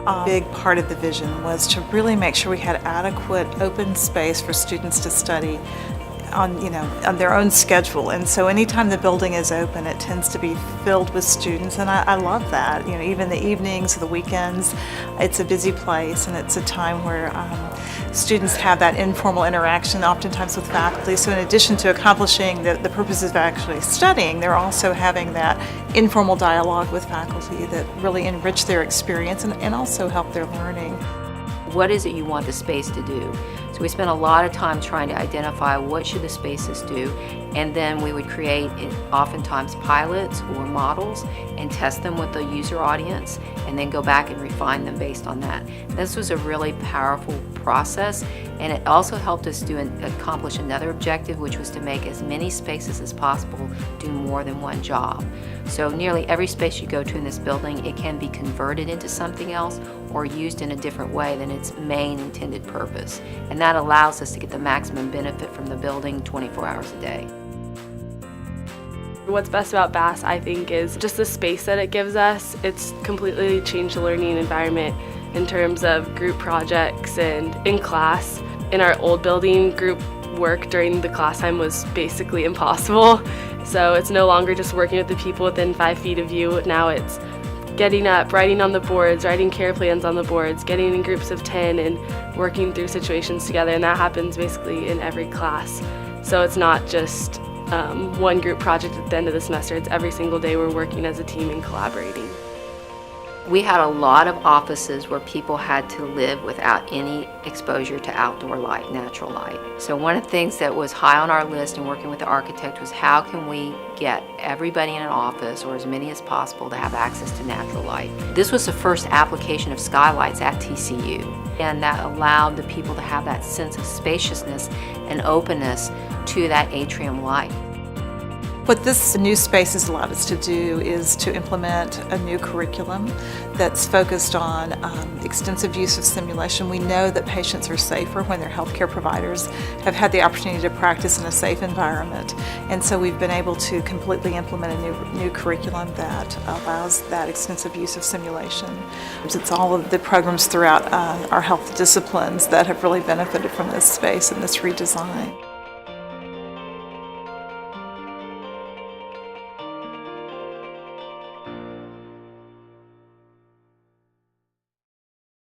A big part of the vision was to really make sure we had adequate open space for students to study on their own schedule. And so anytime the building is open, it tends to be filled with students, and I love that. Even the evenings or the weekends, it's a busy place, and it's a time where students have that informal interaction, oftentimes with faculty. So in addition to accomplishing the purposes of actually studying, they're also having that informal dialogue with faculty that really enrich their experience and also help their learning. What is it you want the space to do? So we spent a lot of time trying to identify what should the spaces do, and then we would create oftentimes pilots or models and test them with the user audience, and then go back and refine them based on that. This was a really powerful process, and it also helped us accomplish another objective, which was to make as many spaces as possible do more than one job. So nearly every space you go to in this building, it can be converted into something else or used in a different way than its main intended purpose. And that allows us to get the maximum benefit from the building 24 hours a day. What's best about Bass, I think, is just the space that it gives us. It's completely changed the learning environment in terms of group projects and in class. In our old building, group work during the class time was basically impossible. So it's no longer just working with the people within 5 feet of you. Now it's getting up, writing on the boards, writing care plans on the boards, getting in groups of 10 and working through situations together, and that happens basically in every class. So it's not just one group project at the end of the semester, it's every single day we're working as a team and collaborating. We had a lot of offices where people had to live without any exposure to outdoor light, natural light. So one of the things that was high on our list in working with the architect was how can we get everybody in an office, or as many as possible, to have access to natural light. This was the first application of skylights at TCU, and that allowed the people to have that sense of spaciousness and openness to that atrium light. What this new space has allowed us to do is to implement a new curriculum that's focused on extensive use of simulation. We know that patients are safer when their healthcare providers have had the opportunity to practice in a safe environment. And so we've been able to completely implement a new curriculum that allows that extensive use of simulation. It's all of the programs throughout our health disciplines that have really benefited from this space and this redesign.